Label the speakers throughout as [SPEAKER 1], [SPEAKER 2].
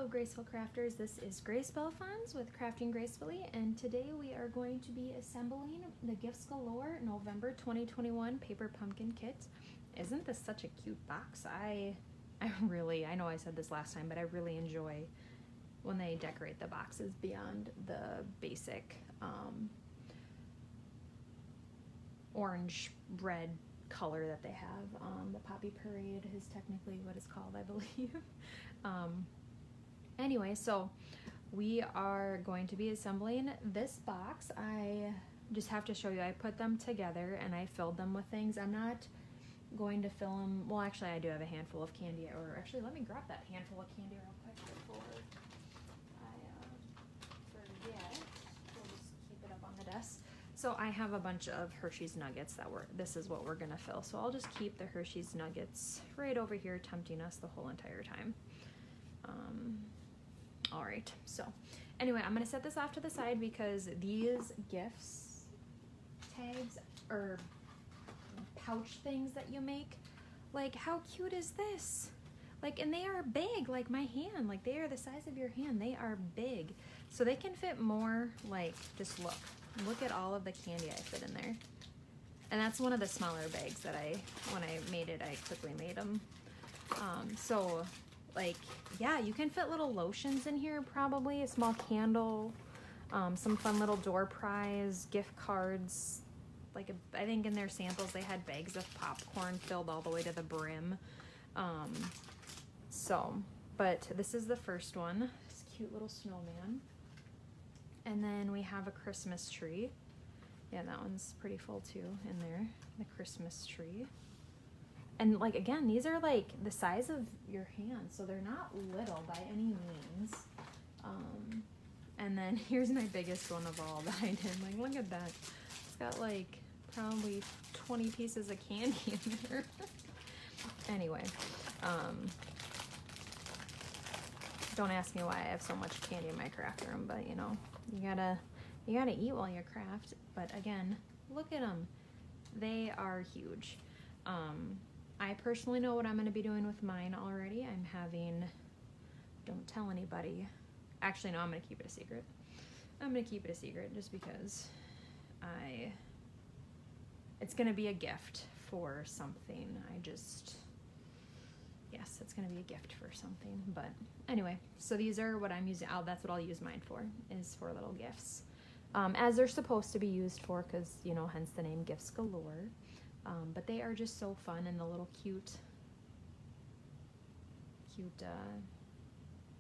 [SPEAKER 1] Graceful Crafters. This is Grace Belfons with Crafting Gracefully, and today we are going to be assembling the Gifts Galore November 2021 Paper Pumpkin Kit. Isn't this such a cute box? I know I said this last time, but I really enjoy when they decorate the boxes beyond the basic orange red color that they have. The Poppy Parade is technically what it's called, I believe. Anyway, so we are going to be assembling this box. I just have to show you, I put them together and I filled them with things. I'm not going to fill them, well actually I do have a handful of candy, or actually let me grab that handful of candy real quick before I forget. We'll just keep it up on the desk. So I have a bunch of Hershey's Nuggets this is what we're gonna fill. So I'll just keep the Hershey's Nuggets right over here tempting us the whole entire time. All right, so anyway, I'm gonna set this off to the side because these gifts tags or pouch things that you make, like how cute is this? Like, and they are big, like my hand, like they are the size of your hand. They are big, so they can fit more. Like, just look at all of the candy I fit in there. And that's one of the smaller bags that when I made it, I quickly made them. So like, yeah, you can fit little lotions in here, probably a small candle, some fun little door prize, gift cards. Like, I think in their samples they had bags of popcorn filled all the way to the brim. But this is the first one, this cute little snowman. And then we have a Christmas tree. Yeah, that one's pretty full too in there, the Christmas tree. And like, again, these are like the size of your hand, so they're not little by any means. And then here's my biggest one of all that I did. Like, look at that. It's got like probably 20 pieces of candy in there. Anyway, don't ask me why I have so much candy in my craft room, but you know, you gotta eat while you craft. But again, look at them. They are huge. I personally know what I'm going to be doing with mine already. I'm having, don't tell anybody. Actually, no, I'm going to keep it a secret. I'm going to keep it a secret just because it's going to be a gift for something. Yes, it's going to be a gift for something. But anyway, so these are what I'm using. That's what I'll use mine for, is for little gifts. As they're supposed to be used for, because, you know, hence the name Gifts Galore. But they are just so fun, and the little cute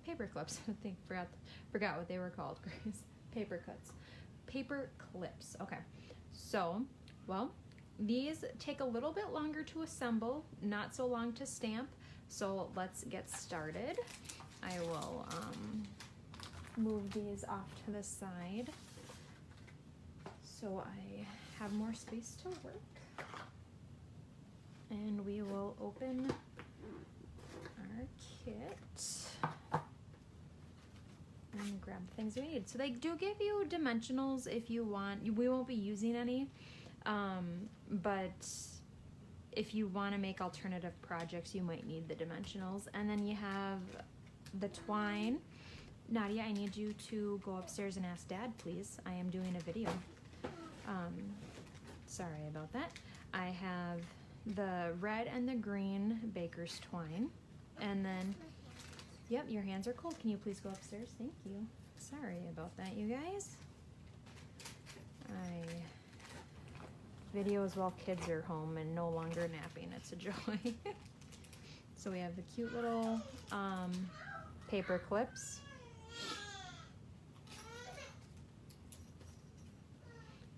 [SPEAKER 1] paper clips. I think forgot what they were called, Grace. Paper clips. Okay, so, well, these take a little bit longer to assemble, not so long to stamp. So let's get started. I will move these off to the side so I have more space to work. And we will open our kit and grab the things we need. So they do give you dimensionals if you want. We won't be using any, but if you want to make alternative projects, you might need the dimensionals. And then you have the twine. Nadia, I need you to go upstairs and ask Dad, please. I am doing a video. Sorry about that. I have the red and the green baker's twine, and then, yep, your hands are cold. Can you please go upstairs? Thank you. Sorry about that, you guys. Videos while kids are home and no longer napping. It's a joy. So we have the cute little paper clips.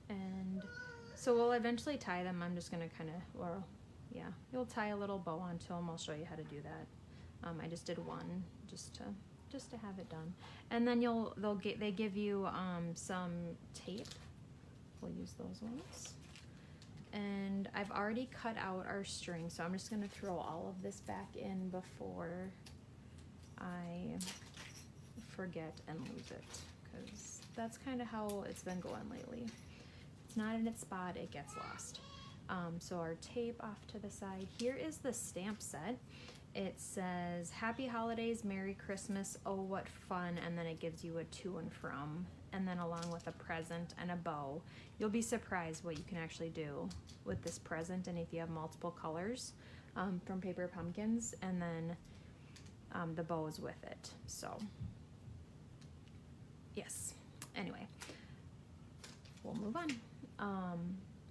[SPEAKER 1] And so we'll eventually tie them. I'm just gonna yeah, you'll tie a little bow onto them. I'll show you how to do that. I just did one just to have it done. And then they give you some tape. We'll use those ones. And I've already cut out our string, so I'm just gonna throw all of this back in before I forget and lose it, because that's kind of how it's been going lately. It's not in its spot, it gets lost. So our tape off to the side. Here is the stamp set, It says, Happy Holidays, Merry Christmas, oh what fun, and then it gives you a to and from, and then along with a present and a bow. You'll be surprised what you can actually do with this present, and if you have multiple colors from paper pumpkins, and then the bows with it. So, yes. Anyway, we'll move on.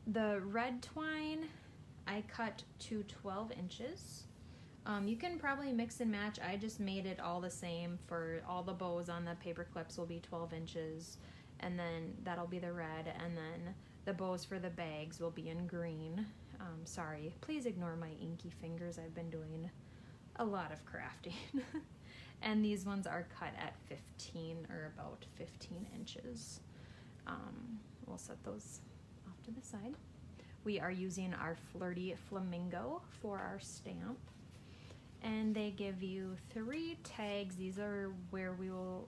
[SPEAKER 1] The red twine, I cut to 12 inches. You can probably mix and match. I just made it all the same for all the bows on the paper clips will be 12 inches, and then that'll be the red, and then the bows for the bags will be in green. Sorry, please ignore my inky fingers. I've been doing a lot of crafting. And these ones are cut at 15 or about 15 inches. We'll set those off to the side. We are using our Flirty Flamingo for our stamp. And they give you 3 tags. These are where we will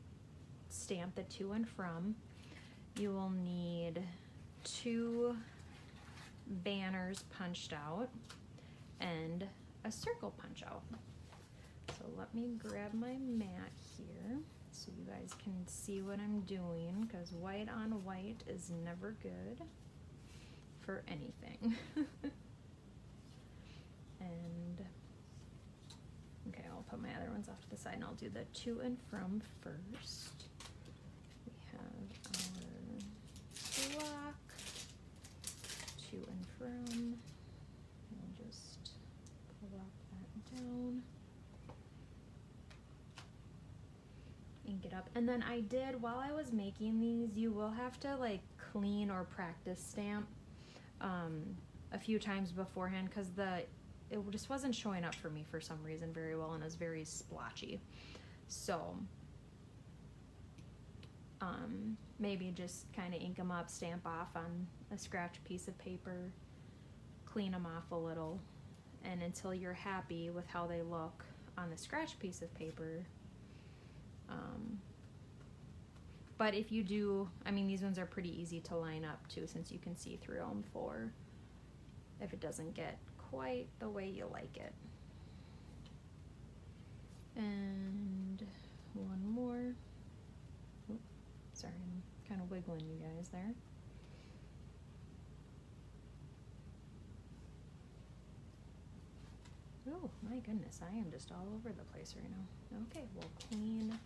[SPEAKER 1] stamp the to and from. You will need 2 banners punched out and a circle punch out. So let me grab my mat here so you guys can see what I'm doing, because white on white is never good for anything. And okay, I'll put my other ones off to the side and I'll do the to and from first. We have our block, to and from. I'll just plop that down. Ink it up. And then I did, while I was making these, you will have to like clean or practice stamp a few times beforehand, because it just wasn't showing up for me for some reason very well, and it was very splotchy. So maybe just kind of ink them up, stamp off on a scratch piece of paper, clean them off a little, and until you're happy with how they look on the scratch piece of paper. But if you do, I mean, these ones are pretty easy to line up too, since you can see through them for if it doesn't get quite the way you like it. And one more. Oops, sorry, I'm kind of wiggling you guys there. Oh my goodness, I am just all over the place right now. Okay, we'll clean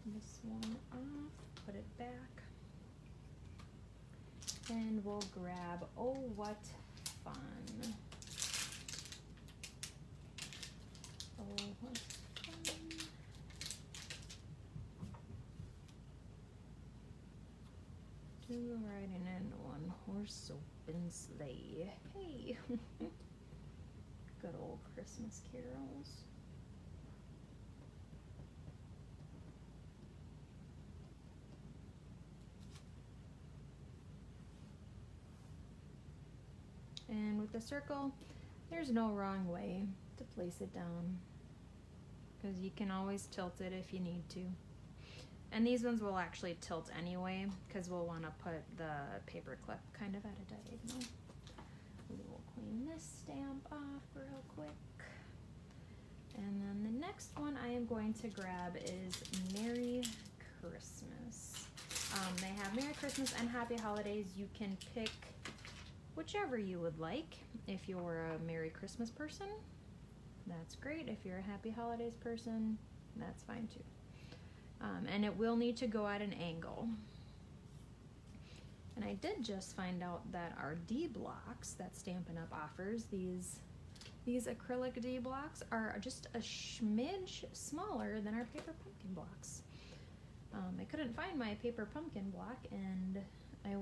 [SPEAKER 1] this one off, put it back, and we'll grab, oh what fun. Oh what fun. Two riding in one horse open sleigh. Hey! Good old Christmas carols. And with the circle, there's no wrong way to place it down, because you can always tilt it if you need to. And these ones will actually tilt anyway, because we'll want to put the paper clip kind of at a diagonal. We will clean this stamp off real quick. And then the next one I am going to grab is Merry Christmas. They have Merry Christmas and Happy Holidays. You can pick whichever you would like. If you're a Merry Christmas person, that's great. If you're a Happy Holidays person, that's fine too. And it will need to go at an angle. And I did just find out that our D blocks that Stampin' Up! Offers, these acrylic D blocks, are just a smidge smaller than our paper pumpkin blocks. I couldn't find my paper pumpkin block, and I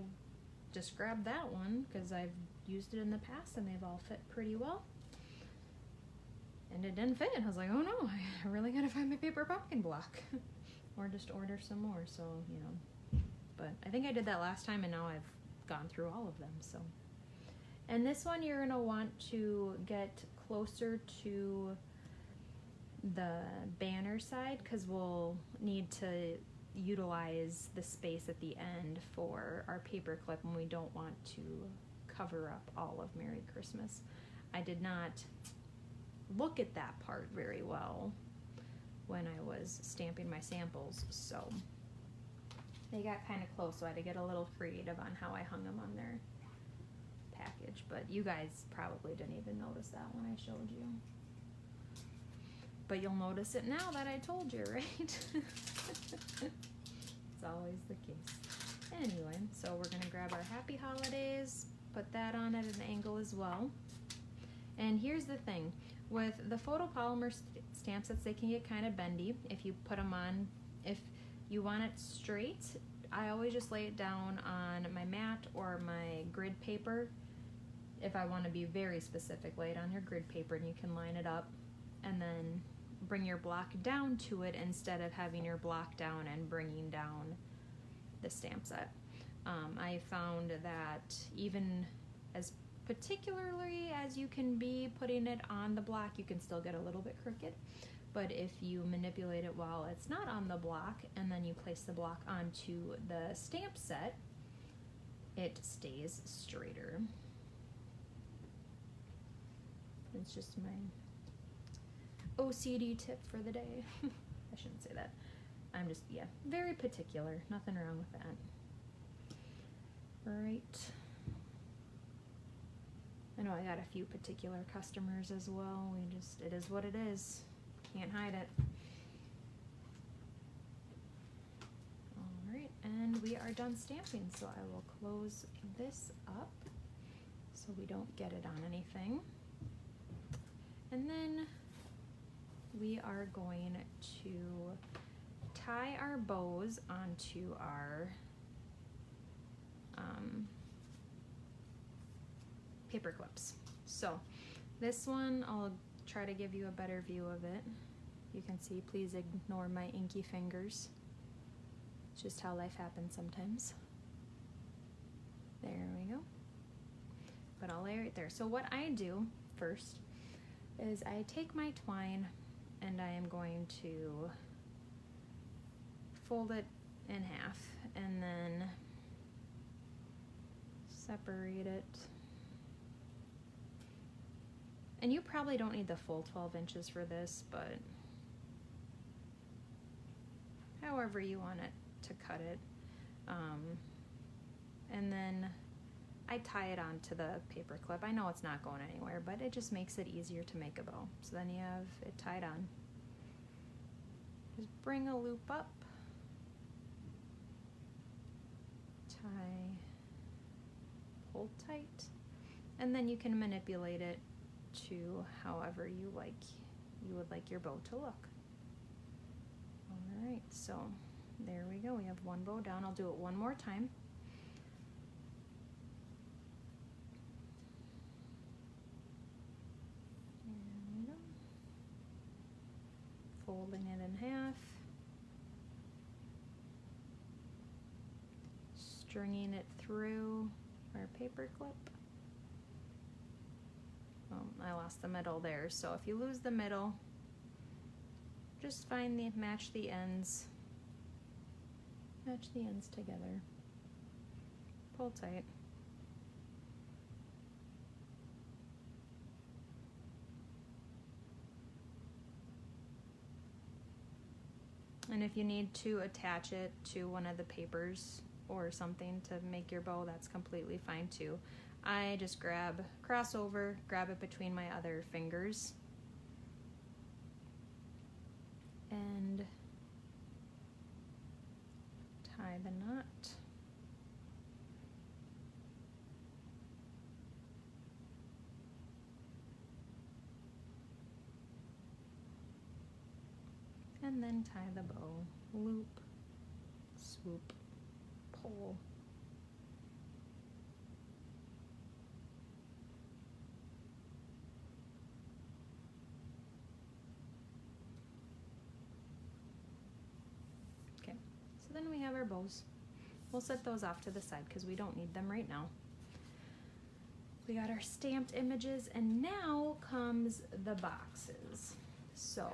[SPEAKER 1] just grabbed that one because I've used it in the past and they've all fit pretty well. And it didn't fit. I was like, oh no, I really gotta find my paper pumpkin block. Or just order some more, so, you know. But I think I did that last time, and now I've gone through all of them, so. And this one you're gonna want to get closer to the banner side, because we'll need to utilize the space at the end for our paper clip, and we don't want to cover up all of Merry Christmas. I did not look at that part very well when I was stamping my samples, so they got kind of close, so I had to get a little creative on how I hung them on their package, but you guys probably didn't even notice that when I showed you. But you'll notice it now that I told you, right? It's always the case. Anyway, so we're gonna grab our Happy Holidays, put that on at an angle as well. And here's the thing, with the photopolymer stamp sets, they can get kind of bendy if you put them on. If you want it straight, I always just lay it down on my mat or my grid paper. If I want to be very specific, lay it on your grid paper and you can line it up and then bring your block down to it instead of having your block down and bringing down the stamp set. I found that even as particularly as you can be putting it on the block, you can still get a little bit crooked. But if you manipulate it while it's not on the block and then you place the block onto the stamp set, it stays straighter. It's just my OCD tip for the day. I shouldn't say that. I'm just, yeah, very particular. Nothing wrong with that. Right. I know I got a few particular customers as well. It is what it is. Can't hide it. All right, and we are done stamping, so I will close this up so we don't get it on anything. And then we are going to tie our bows onto our paper clips. So this one, I'll try to give you a better view of it. You can see, please ignore my inky fingers. It's just how life happens sometimes. There we go. But I'll lay right there. So what I do first is I take my twine and I am going to fold it in half and then separate it. And you probably don't need the full 12 inches for this, but however you want it to cut it. And then I tie it onto the paper clip. I know it's not going anywhere, but it just makes it easier to make a bow. So then you have it tied on. Just bring a loop up, tie, pull tight, and then you can manipulate it to however you would like your bow to look. All right, so there we go. We have one bow down. I'll do it one more time. There we go. Folding it in half. Stringing it through our paper clip. I lost the middle there, so if you lose the middle, just match the ends together, pull tight, and if you need to attach it to one of the papers or something to make your bow, that's completely fine too. I just cross over, grab it between my other fingers, and tie the knot. And then tie the bow, loop, swoop, pull. So then we have our bows. We'll set those off to the side because we don't need them right now. We got our stamped images, and now comes the boxes. So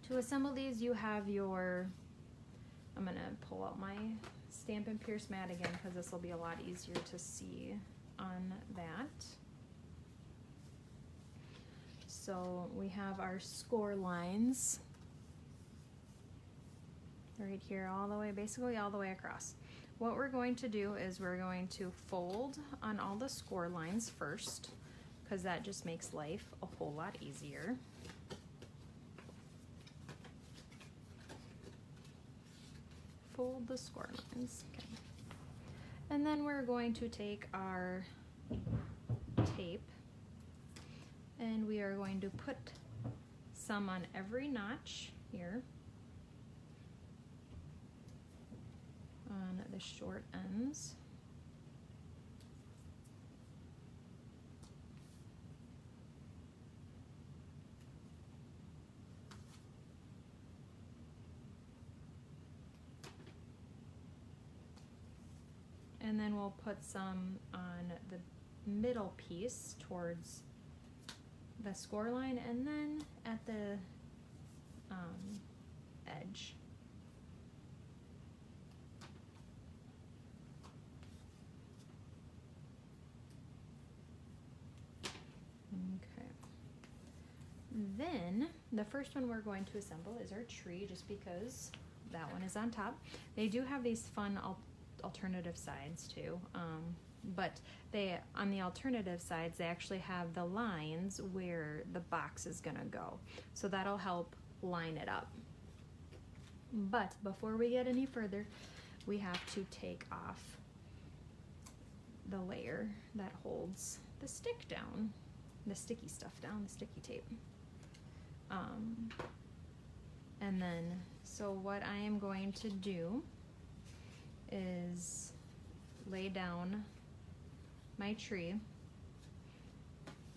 [SPEAKER 1] to assemble these, you have your, I'm gonna pull out my Stampin' Pierce mat again because this will be a lot easier to see on that. So we have our score lines right here all the way, basically all the way across. What we're going to do is we're going to fold on all the score lines first, because that just makes life a whole lot easier. Fold the score lines. Okay. And then we're going to take our tape and we are going to put some on every notch here on the short ends. And then we'll put some on the middle piece towards the score line and then at the edge. Okay. Then the first one we're going to assemble is our tree, just because that one is on top. They do have these fun alternative sides too, but they, on the alternative sides, they actually have the lines where the box is gonna go, so that'll help line it up. But before we get any further, we have to take off the layer that holds the stick down, the sticky stuff down, the sticky tape. And then, so what I am going to do is lay down my tree,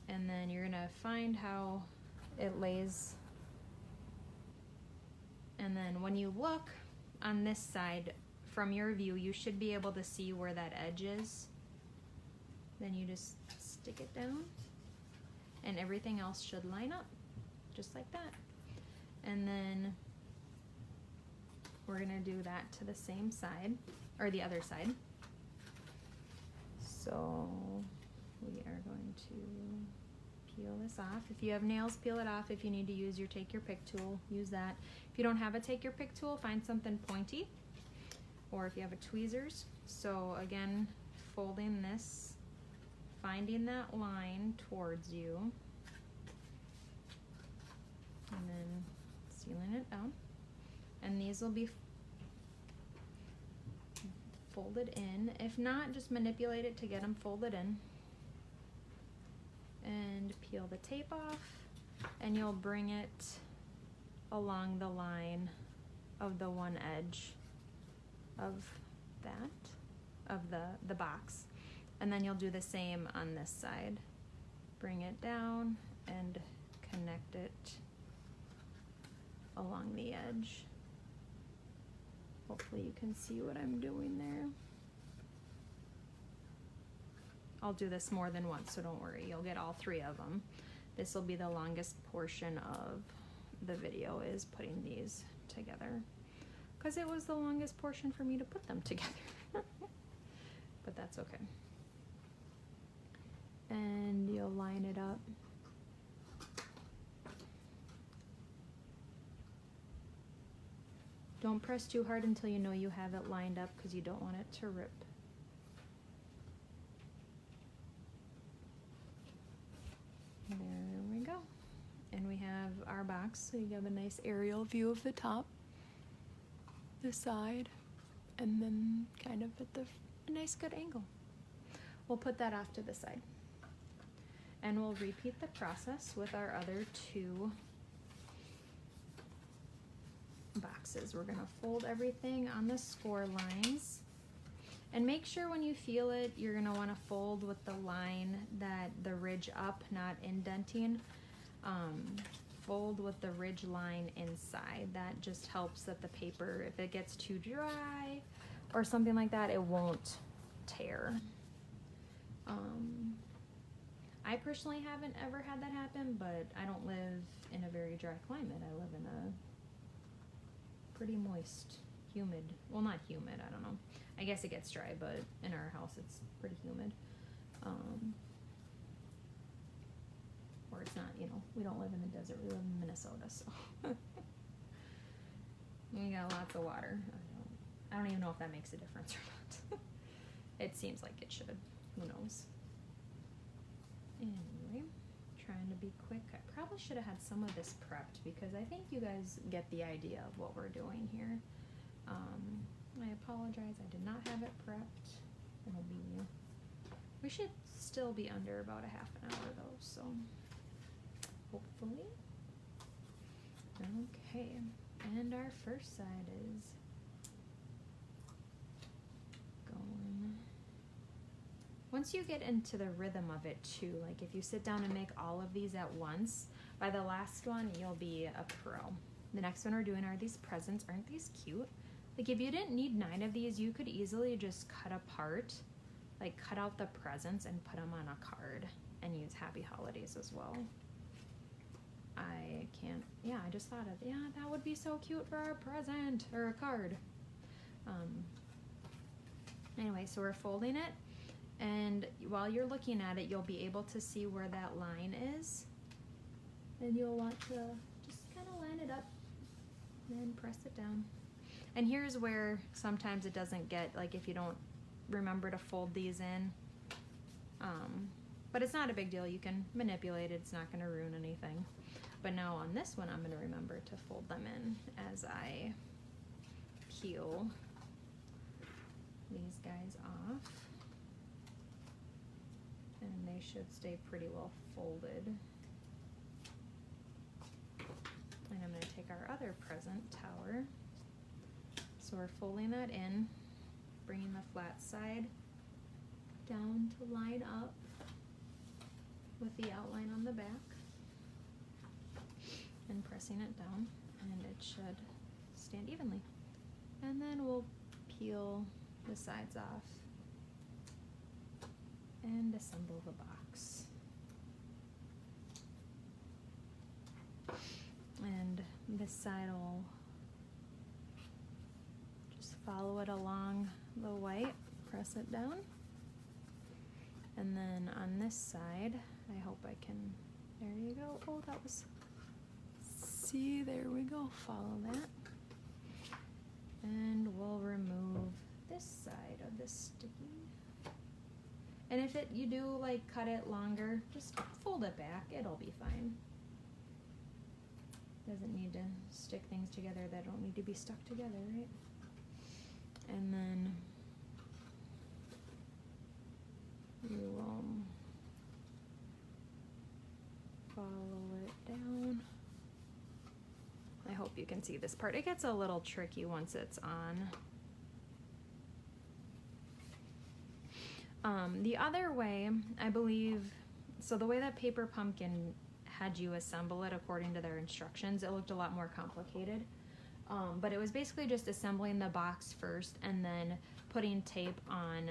[SPEAKER 1] and then you're gonna find how it lays, and then when you look on this side from your view, you should be able to see where that edge is. Then you just stick it down and everything else should line up just like that. And then we're gonna do that to the same side, or the other side. So we are going to peel this off. If you have nails, peel it off. If you need to use your take your pick tool, use that. If you don't have a take your pick tool, find something pointy, or if you have a tweezers. So again, folding this, finding that line towards you, and then sealing it down. And these will be folded in. If not, just manipulate it to get them folded in. And peel the tape off, and you'll bring it along the line of the one edge of that, of the box. And then you'll do the same on this side. Bring it down and connect it along the edge. Hopefully you can see what I'm doing there. I'll do this more than once, so don't worry. You'll get all three of them. This will be the longest portion of the video, is putting these together, because it was the longest portion for me to put them together. But that's okay. And you'll line it up. Don't press too hard until you know you have it lined up, because you don't want it to rip. There we go. And we have our box, so you have a nice aerial view of the top, the side, and then kind of at a nice good angle. We'll put that off to the side. And we'll repeat the process with our other two boxes. We're gonna fold everything on the score lines, and make sure when you feel it, you're gonna wanna fold with the line that the ridge up, not indenting. Fold with the ridge line inside. That just helps that the paper, if it gets too dry or something like that, it won't tear. I personally haven't ever had that happen, but I don't live in a very dry climate. I live in a pretty moist, humid, well, not humid, I don't know. I guess it gets dry, but in our house it's pretty humid. Or where it's not, you know, we don't live in the desert, we live in Minnesota, so. We got lots of water. I don't even know if that makes a difference or not. It seems like it should. Who knows? Anyway, trying to be quick. I probably should have had some of this prepped because I think you guys get the idea of what we're doing here. I apologize, I did not have it prepped. It'll be, we should still be under about a half an hour though, so hopefully. Okay, and our first side is going. Once you get into the rhythm of it too, like if you sit down and make all of these at once, by the last one you'll be a pro. The next one we're doing are these presents. Aren't these cute? Like if you didn't need 9 of these, you could easily just cut apart, like cut out the presents and put them on a card and use Happy Holidays as well. I can't, yeah, I just thought of, yeah, that would be so cute for a present or a card. Anyway, so we're folding it, and while you're looking at it, you'll be able to see where that line is, and you'll want to just kind of line it up and press it down. And here's where sometimes it doesn't get, like if you don't remember to fold these in, but it's not a big deal, you can manipulate it, it's not going to ruin anything. But now on this one, I'm going to remember to fold them in as I peel these guys off. And they should stay pretty well folded. And I'm going to take our other present tower. So we're folding that in, bringing the flat side down to line up with the outline on the back, and pressing it down, and it should stand evenly. And then we'll peel the sides off and assemble the box. And this side will just follow it along the white, press it down. And then on this side, I hope I can, there you go. Oh, that was, see, there we go, follow that. And we'll remove this side of the sticky. And if you do like cut it longer, just fold it back, it'll be fine. Doesn't need to stick things together that don't need to be stuck together, right? And then you will follow it down. I hope you can see this part. It gets a little tricky once it's on. The other way, I believe, so the way that Paper Pumpkin had you assemble it according to their instructions, it looked a lot more complicated. But it was basically just assembling the box first and then putting tape on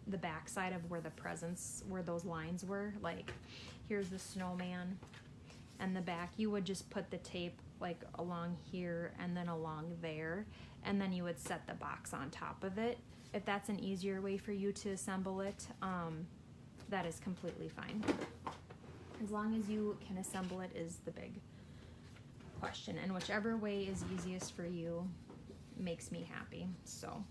[SPEAKER 1] the back side of where the presents, where those lines were. Like, here's the snowman and the back. You would just put the tape like along here and then along there, and then you would set the box on top of it. If that's an easier way for you to assemble it, that is completely fine. As long as you can assemble it is the big question, and whichever way is easiest for you makes me happy. So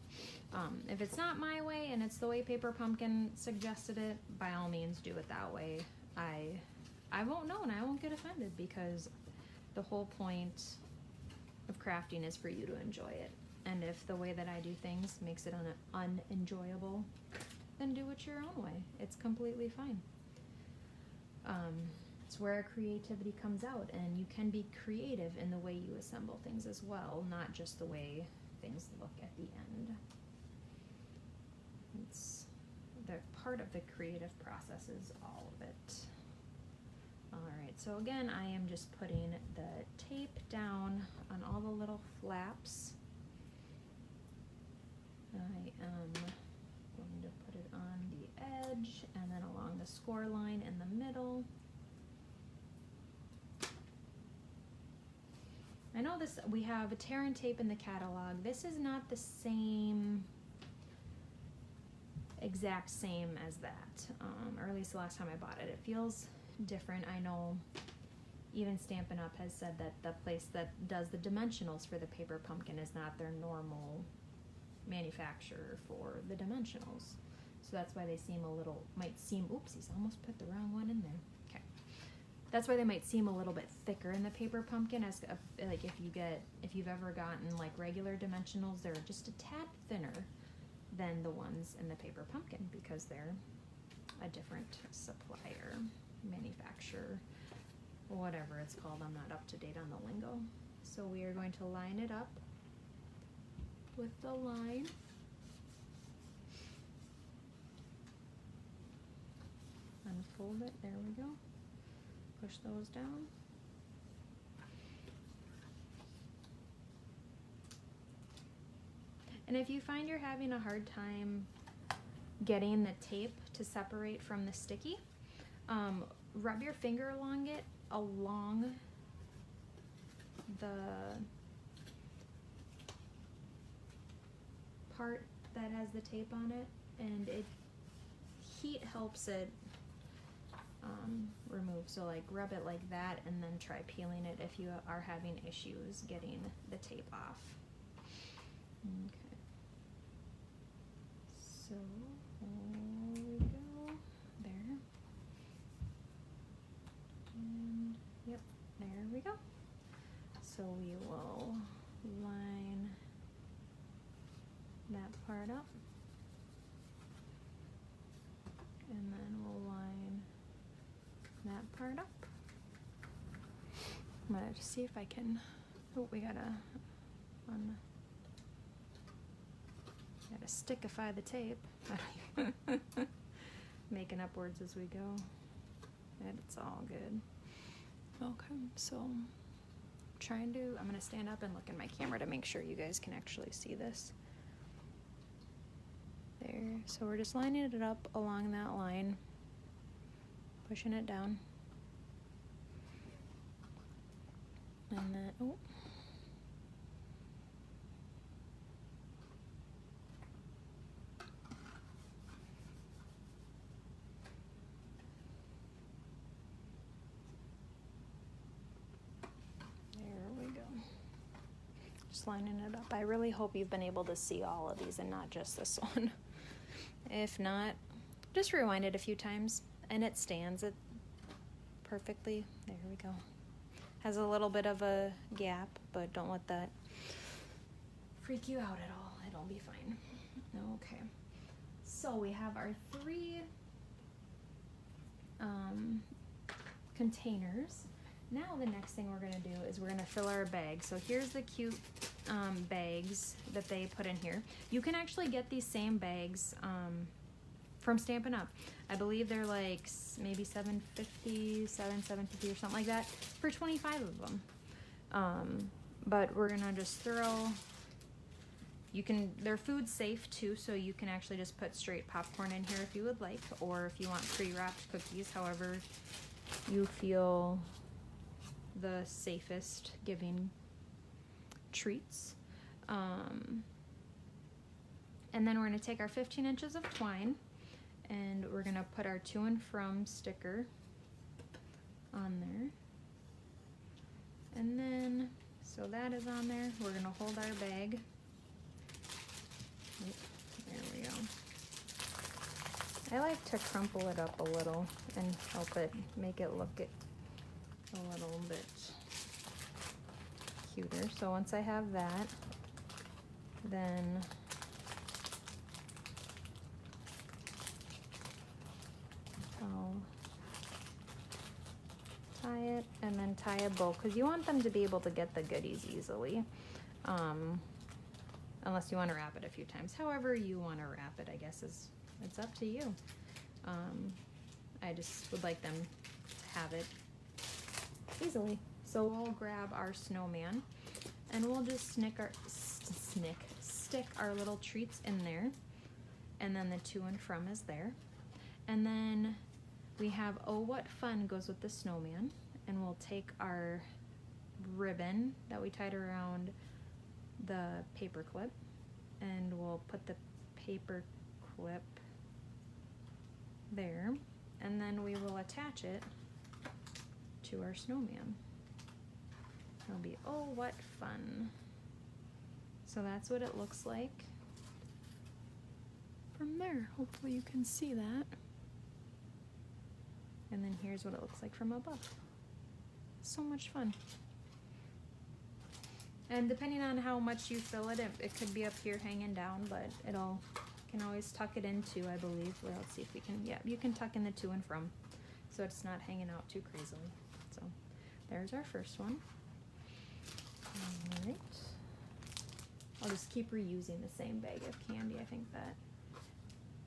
[SPEAKER 1] if it's not my way and it's the way Paper Pumpkin suggested it, by all means do it that way. I won't know and I won't get offended, because the whole point of crafting is for you to enjoy it. And if the way that I do things makes it unenjoyable, then do it your own way. It's completely fine. It's where creativity comes out, and you can be creative in the way you assemble things as well, not just the way things look at the end. It's the part of the creative process is all of it. Alright, so again, I am just putting the tape down on all the little flaps. I am going to put it on the edge and then along the score line in the middle. I know this, we have a tear and tape in the catalog. This is not the same, exact same as that, or at least the last time I bought it. It feels different. I know even Stampin' Up has said that the place that does the dimensionals for the paper pumpkin is not their normal manufacturer for the dimensionals. So that's why they seem a little, might seem, oopsies, I almost put the wrong one in there. Okay. That's why they might seem a little bit thicker in the paper pumpkin, as like if you've ever gotten like regular dimensionals, they're just a tad thinner than the ones in the paper pumpkin because they're a different supplier, manufacturer, whatever it's called. I'm not up to date on the lingo. So we are going to line it up with the line. Unfold it, there we go. Push those down. And if you find you're having a hard time getting the tape to separate from the sticky, rub your finger along the part that has the tape on it, and heat helps it remove. So like rub it like that and then try peeling it if you are having issues getting the tape off. Okay, so there we go, there, and yep, there we go. So we will line that part up, and then we'll line that part up. I'm gonna see if I can, oh, we gotta stickify the tape. Making up words as we go. And it's all good. Okay, so I'm gonna stand up and look in my camera to make sure you guys can actually see this. There, so we're just lining it up along that line, pushing it down, and then, oh, there we go. Just lining it up. I really hope you've been able to see all of these and not just this one. If not, just rewind it a few times and it stands it perfectly. There we go. Has a little bit of a gap, but don't let that freak you out at all. It'll be fine. Okay. So we have our 3 containers. Now the next thing we're gonna do is we're gonna fill our bag. So here's the cute bags that they put in here. You can actually get these same bags from Stampin' Up. I believe they're like maybe $7.50 or something like that for 25 of them. But we're gonna just throw, they're food safe too, so you can actually just put straight popcorn in here if you would like, or if you want pre-wrapped cookies, however you feel the safest giving treats. And then we're going to take our 15 inches of twine and we're going to put our to and from sticker on there. And then, so that is on there. We're going to hold our bag. There we go. I like to crumple it up a little and help it, make it look a little bit cuter. So once I have that, then I'll tie it and then tie a bow, because you want them to be able to get the goodies easily, unless you want to wrap it a few times. However you want to wrap it, I guess, it's up to you. I just would like them to have it easily. So we'll grab our snowman and we'll just stick our little treats in there, and then the to and from is there, and then we have oh what fun goes with the snowman, and we'll take our ribbon that we tied around the paper clip and we'll put the paper clip there, and then we will attach it to our snowman. It'll be, oh, what fun. So that's what it looks like from there. Hopefully you can see that. And then here's what it looks like from above. So much fun. And depending on how much you fill it, it could be up here hanging down, but can always tuck it in too, I believe. Well, let's see if we can, yeah, you can tuck in the to and from, so it's not hanging out too crazily. So there's our first one. All right. I'll just keep reusing the same bag of candy. I think that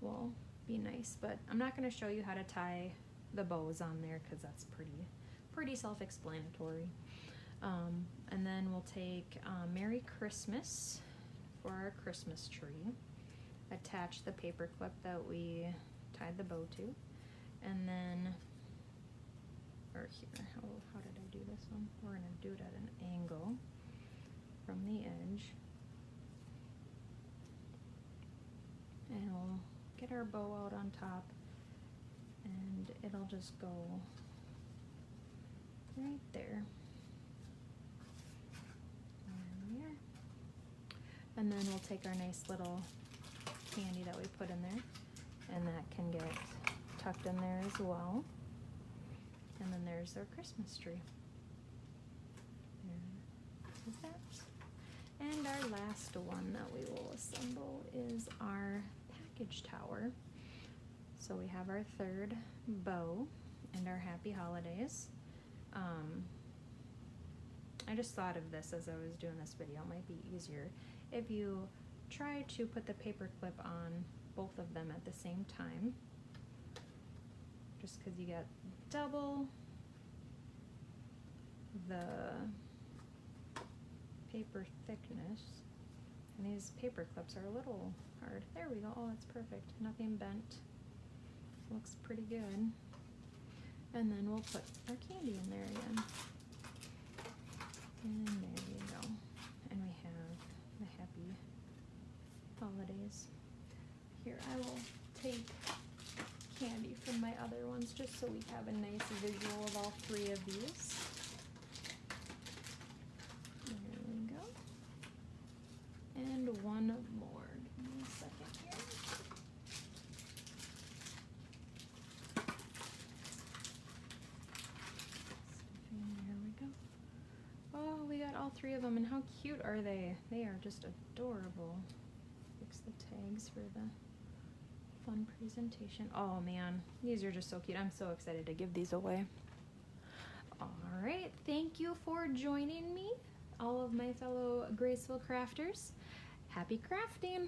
[SPEAKER 1] will be nice, but I'm not going to show you how to tie the bows on there because that's pretty self-explanatory. And then we'll take Merry Christmas for our Christmas tree. Attach the paper clip that we tied the bow to, and then, or here, how did I do this one? We're gonna do it at an angle from the edge, and we'll get our bow out on top, and it'll just go right there. And then we'll take our nice little candy that we put in there, and that can get tucked in there as well. And then there's our Christmas tree. There is that. And our last one that we will assemble is our package tower. So we have our third bow and our happy holidays. I just thought of this as I was doing this video. It might be easier if you try to put the paper clip on both of them at the same time, just because you get double the paper thickness, and these paper clips are a little hard. There we go. Oh, that's perfect. Nothing bent. Looks pretty good. And then we'll put our candy in there again. And there you go. And we have the happy holidays. Here, I will take candy from my other ones just so we have a nice visual of all three of these. There we go. And one more. Give me a second here. There we go. Oh, we got all three of them, and how cute are they? They are just adorable. Fix the tags for the fun presentation. Oh man, these are just so cute. I'm so excited to give these away. All right, thank you for joining me, all of my fellow graceful crafters. Happy crafting!